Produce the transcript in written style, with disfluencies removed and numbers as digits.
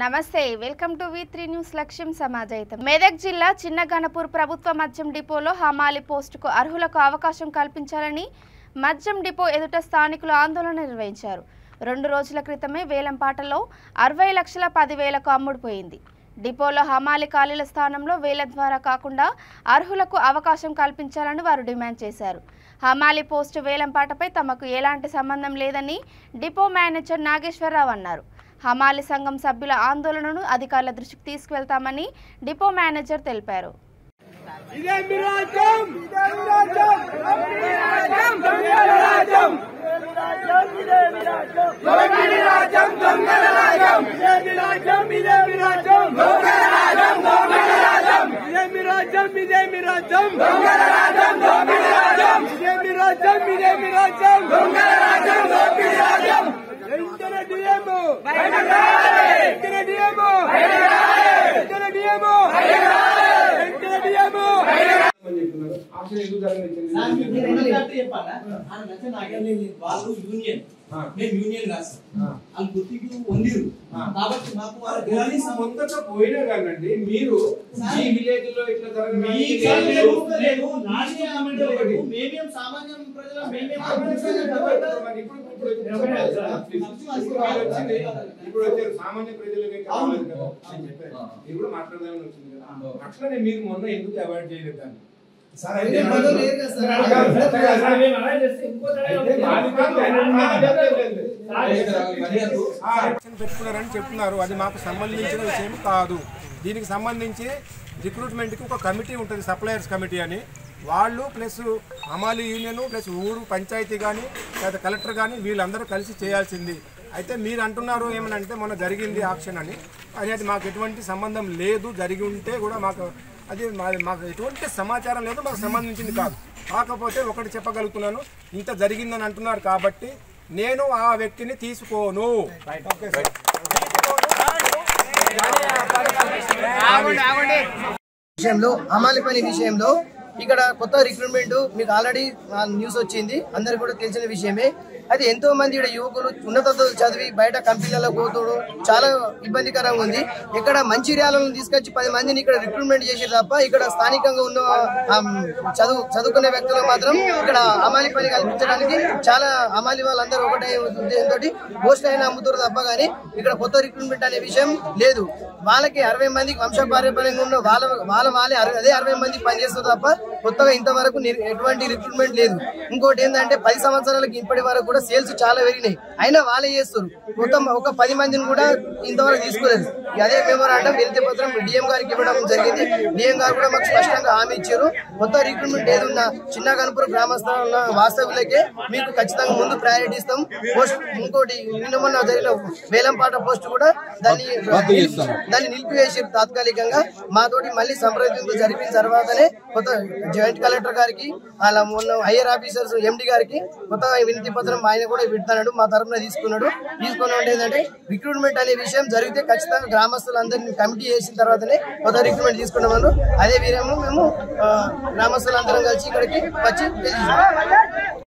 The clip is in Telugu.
నమస్తే వెల్కమ్ టు V3 న్యూస్ లక్ష్యం సమాజయితం మెదక్ జిల్లా చిన్నగణపూర్ ప్రభుత్వ మద్యం డిపోలో హమాలి పోస్టుకు అర్హులకు అవకాశం కల్పించాలని మద్యం డిపో ఎదుట స్థానికులు ఆందోళన నిర్వహించారు. 2 రోజుల క్రితమే వేలంపాటలో 60,10,000కు అమ్ముడుపోయింది. డిపోలో హమాలి ఖాళీల స్థానంలో వేల ద్వారా కాకుండా అర్హులకు అవకాశం కల్పించాలని వారు డిమాండ్ చేశారు. హమాలి పోస్టు వేలంపాటపై తమకు ఎలాంటి సంబంధం లేదని డిపో మేనేజర్ నాగేశ్వరరావు అన్నారు. హమాలి సంఘం సభ్యుల ఆందోళనను అధికారుల దృష్టికి తీసుకువెళ్తామని డిపో మేనేజర్ తెలిపారు. పోయినా కానండి మీరు ఈ విలేజ్ లో ఇట్లా ఇప్పుడు వచ్చారు సామాన్య ప్రజలకి ఇప్పుడు మాట్లాడదామని వచ్చింది కదా, అట్లనే మీరు మొన్న ఎందుకు అవాయిడ్ చేయలేదు దాన్ని? పెట్టుకున్నారని చెప్తున్నారు. అది మాకు సంబంధించిన విషయం కాదు. దీనికి సంబంధించి రిక్రూట్మెంట్కి ఒక కమిటీ ఉంటుంది, సప్లయర్స్ కమిటీ అని. వాళ్ళు ప్లస్ హమాలి యూనియన్ ప్లస్ ఊరు పంచాయతీ కానీ లేదా కలెక్టర్ కానీ వీళ్ళందరూ కలిసి చేయాల్సింది. అయితే మీరు అంటున్నారు ఏమనంటే మొన్న జరిగింది ఆక్షన్ అని, అది మాకు ఎటువంటి సంబంధం లేదు. జరిగి ఉంటే కూడా మాకు అది మాకు ఎటువంటి సమాచారం లేదు, మాకు సంబంధించింది కాదు. కాకపోతే ఒకటి చెప్పగలుగుతున్నాను, ఇంత జరిగిందని అంటున్నారు కాబట్టి నేను ఆ వ్యక్తిని తీసుకోను. విషయంలో హమాలి పని విషయంలో ఇక్కడ కొత్త రిక్రూట్మెంట్ మీకు ఆల్రెడీ న్యూస్ వచ్చింది, అందరికి కూడా తెలిసిన విషయమే. అది ఎంతో మంది ఇక్కడ యువకులు ఉన్నత చదివి బయట కంపెనీలలో పోతాడు, చాలా ఇబ్బందికరంగా ఉంది. ఇక్కడ మంచిర్యాలను తీసుకొచ్చి 10 మందిని ఇక్కడ రిక్రూట్మెంట్ చేసి తప్ప ఇక్కడ స్థానికంగా ఉన్న చదువుకునే వ్యక్తులకు మాత్రం ఇక్కడ హమాలి పని కల్పించడానికి చాలా హమాలి వాళ్ళందరూ ఒకటే ఉద్దేశంతో పోస్ట్ అయినా అమ్ముతారు తప్ప కానీ ఇక్కడ కొత్త రిక్రూట్మెంట్ అనే విషయం లేదు. వాళ్ళకి 60 మందికి వంశపారంపర్యంగా ఉన్న వాళ్ళే అదే 60 మంది పనిచేస్తారు తప్ప కొత్తగా ఇంతవరకు ఎటువంటి రిక్రూట్మెంట్ లేదు. ఇంకోటి ఏంటంటే 10 సంవత్సరాలకి ఇప్పటి వరకు కూడా సేల్స్ చాలా పెరిగినాయి, అయినా వాళ్ళే చేస్తారు. మొత్తం ఒక 10 మందిని కూడా ఇంతవరకు తీసుకోలేదు. అదే మెమోరాండం వినతి పత్రం డిఎం గారికి ఇవ్వడం జరిగింది. డిఎం గారు కూడా మాకు స్పష్టంగా హామీ ఇచ్చారు, కొత్త రిక్రూట్మెంట్ ఏదున్నా చిన్నగణపూర్ గ్రామస్థానంలో వాస్తవులకే మీకు ఖచ్చితంగా ముందు ప్రయారిటీ ఇస్తాం. పోస్ట్ ఇంకోటి నిన్న మొన్న జరిగిన వేలంపాట పోస్ట్ కూడా దాన్ని నిలిపివేసి తాత్కాలికంగా మాతోటి మళ్ళీ సంప్రదింపులు జరిపిన తర్వాతనే కొత్త జాయింట్ కలెక్టర్ గారికి అలా మొన్న హైయర్ ఆఫీసర్స్ ఎండి గారికి కొత్తగా వినతి పత్రం ఆయన కూడా పెడతాడు, మా తరఫున తీసుకున్నాడు. ఏంటంటే రిక్రూట్మెంట్ అనే విషయం జరిగితే ఖచ్చితంగా గ్రామస్తులందరినీ కమిటీ చేసిన తర్వాతనే కొత్త రిక్రూట్మెంట్ తీసుకున్నామను. అదే వీరము మేము గ్రామస్తులందరం కలిసి ఇక్కడికి వచ్చి